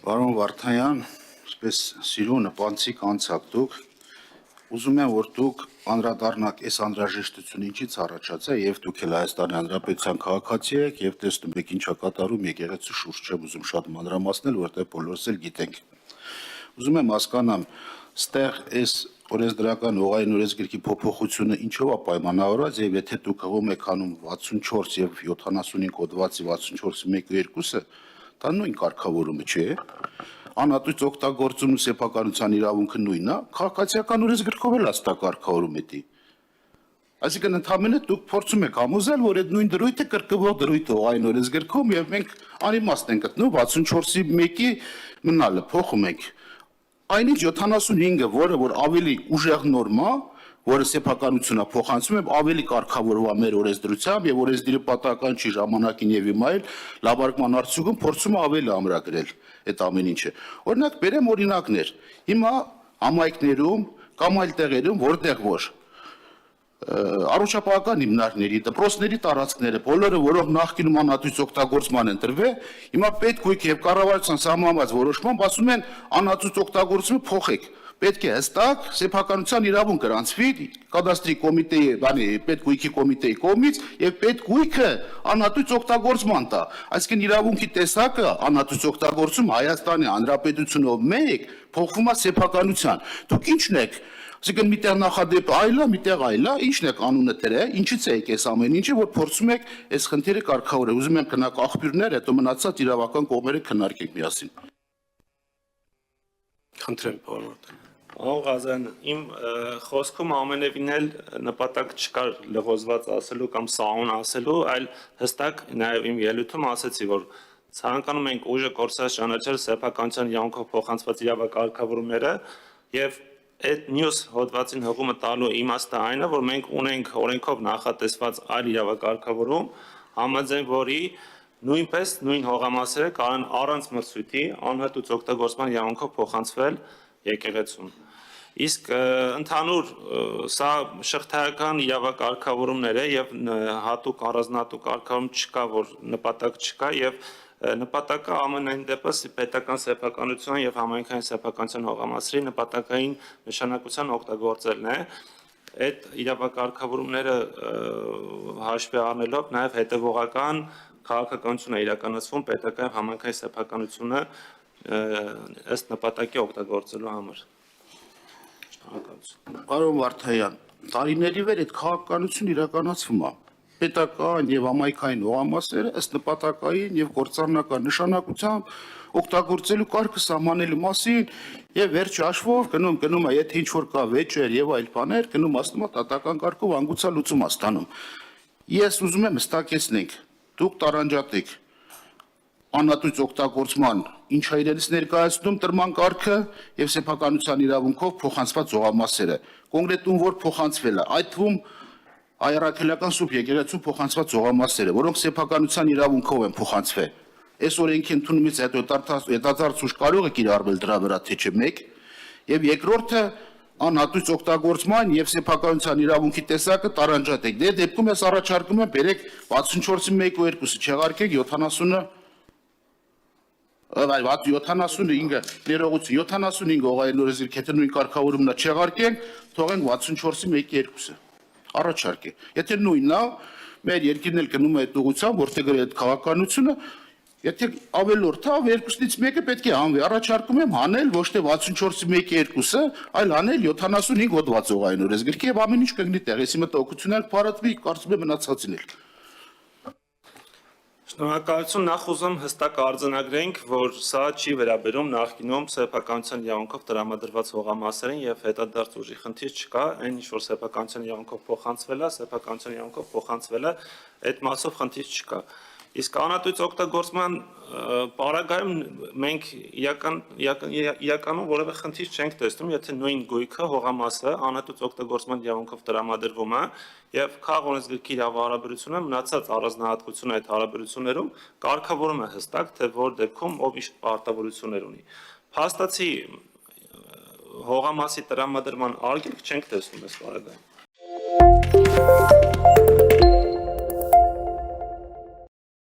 Պարոն Վարդանյան, այսպես սիրուն պանցիկ անցակ դուք, ուզում եմ, որ դուք անդրադառնաք այս անհրաժեշտությունը ինչից առաջացա, եւ դուք էլ Հայաստանի Հանրապետության քաղաքացի եք եւ տեսնում եք ինչա կատարում եկեղեցու շուրջ, չեմ ուզում շատ մանրամասնել, որտեղ բոլորս էլ գիտենք։ Ուզում եմ հասկանամ, ստեղ այս օրենսդրական հողային օրենսգրքի փոփոխությունը ինչով է պայմանավորված եւ եթե դուք հղում եք անում 64 եւ 75 հոդվածի 64-1-2-ը, դա նույն կարգավորումը չէ։ Անհատույց օգտագործումն ու սեփականության իրավունքը նույնն է, քաղաքացիական օրենսգրքով էլ հստակ կարգավորում է։ Այսինքն ընդհանրապես դուք փորձում եք համոզել, որ այդ նույն դրույթը կրկնվող դրույթ է այն օրենսգրքում եւ մենք անիմաստ ենք գտնում 64-ի 1-ի մնալը փոխում ենք։ Այնինչ 75-ը, որը որ ավելի ուժեղ նորմա, որը սեփականությունն է փոխանցում եւ ավելի կարգավորվում է մեր օրենսդրությամբ եւ օրենսդիրը պատահական չի ժամանակին եւ հիմա էլ լավարկման արդյունքում փորձում է ավելի ամրագրել այդ ամեն ինչը։ Օրինակ բերեմ օրինակներ։ Հիմա համայնքներում կամ այլ տեղերում որտեղ որ առողջապահական հիմնարկների, դպրոցների տարածքները, բոլորը, որոնք նախկինում անհատույց օգտագործման են տրվել, հիմա պետք եւ կառավարության սահմանված որոշմամբ ասում են անհատույց օգտագործումը փոխեք։ Պետք է հստակ սեփականության իրավունք գրանցվի կադաստրի կոմիտեի, պետգույքի կոմիտեի կողմից եւ պետգույքը անհատույց օգտագործման տա։ Այսինքն իրավունքի տեսակը անհատույց օգտագործում Հայաստանի Հանրապետությունով մեկ փոխվում է սեփականության։ Դուք ի՞նչն եք Այսինքն միտեղ նախադեպ այլ է, միտեղ այլ է, ի՞նչն եք անունը դրել, ինչից եք այս ամեն ինչը, որ փորձում եք այս խնդիրը կարգավորել։ Ուզում եմ գնաք աղբյուրներ, հետո մնացած իրավական կողմերը քննարկենք միասին։ Խնդրեմ, պարոն Վարդանյան։ Պարոն Ղազարյան, իմ խոսքում ամենևին էլ նպատակ չկար լղոզված ասելու կամ սահուն ասելու, այլ հստակ նաև իմ ելույթում ասեցի, որ ցանկանում ենք ուժը կորսած ճանաչել սեփականության իրավունքով փոխանցված իրավակարգավորումները եւ այդ մյուս հոդվածին հղումը տալու իմաստը այն է, որ մենք ունենք օրենքով նախատեսված այլ իրավակարգավորում, համաձայն որի նույնպես նույն հողամասերը կարող են առանց մրցույթի անհատույց օգտագործման իրավունքով փոխանցվել եկեղեցուն։ Իսկ ընդհանուր սա շղթայական իրավակարգավորումներ է եւ հատուկ առանձնահատուկ կարգավորում չկա, որ նպատակ չկա եւ նպատակը ամենայն դեպս պետական սեփականության եւ համայնքային սեփականության հողամասերի նպատակային նշանակության օգտագործելն է։ Այդ իրավակարգավորումները հաշվի առնելով նաեւ հետեւողական քաղաքականություն է իրականացվում պետական համայնքային սեփականությունը ըստ նպատակի օգտագործելու համար։ Պարոն Վարդանյան, տարիների վեր այդ քաղաքականություն իրականացվում է։ Պետական եւ համայնքային հողամասերը ըստ նպատակային եւ գործառնական նշանակությամբ օգտագործելու կարգը սահմանելու մասին եւ վերջ հաշվով գնում է, եթե ինչ որ կա վեճեր եւ այլ բաներ, գնում ասում է տատական կարգով անգուցա լուծում է ստանում։ Ես ուզում եմ հստակեցնենք, դուք տարանջատեք անհատույց օգտագործման ինչ է իրենից ներկայացնում տրման կարգը եւ սեփականության իրավունքով փոխանցված հողամասերը։ Կոնկրետում որ փոխանցվել է, այդ թվում Հայրաքելական սուրբ եկեղեցու փոխանցված հողամասերը, որոնք սեփականության իրավունքով են փոխանցվել։ Այս օրենքի ընդունումից հետո հետադարձ ուժ կարող է կիրառվել դրա վրա, թե չէ մեկ, եւ երկրորդը անհատույց օգտագործման եւ սեփականության իրավունքի տեսակը տարանջատեք։ Դե դեպքում ես առաջարկում եմ բերեք 64-ի 1-2-ը չեղարկեք 70-ը 75 ներողություն 75 հողային օրենսգիրք եթե նույն կարգավորումն է չեղարկենք, թողենք 64-ի 1-2-ը։ Առաջարկ է։ Եթե նույնն է, մեր երկիրն էլ գնում է այդ ուղղությամբ, որտեղ այդ քաղաքականությունը, եթե ավելորդ է, երկուսից մեկը պետք է հանվի։ Առաջարկում եմ հանել ոչ թե 64-ի 1-2-ը, այլ հանել 75 հոդված հողային օրենսգրքի եւ ամեն ինչ կգնի տեղի մտահոգություններ փարատվի, կարծում եմ մնացածին էլ։ Շնորհակալություն, նախ ուզում հստակ արձանագրենք, որ սա չի վերաբերում նախկինում սեփականության իրավունքով տրամադրված հողամասերին եւ հետադարձ ուժի խնդիր չկա, այն ինչ որ սեփականության իրավունքով փոխանցվել է, սեփականության իրավունքով փոխանցվել է, այդ մասով խնդիր չկա։ Իսկ անհատույց օգտագործման պարագայում մենք իրականում որևէ խնդիր չենք տեսնում, եթե նույն գույքը հողամասը անհատույց օգտագործման իրավունքով տրամադրվում է եւ քաղաք օրենսգրքի իրավահարաբերությունը մնացած առանձնահատկություն այդ հարաբերություններում կարգավորում է հստակ, թե որ դեպքում ով ինչ պարտավորություններ ունի։ Փաստացի հողամասի տրամադրման արգելք չենք տեսնում այս պարագայում։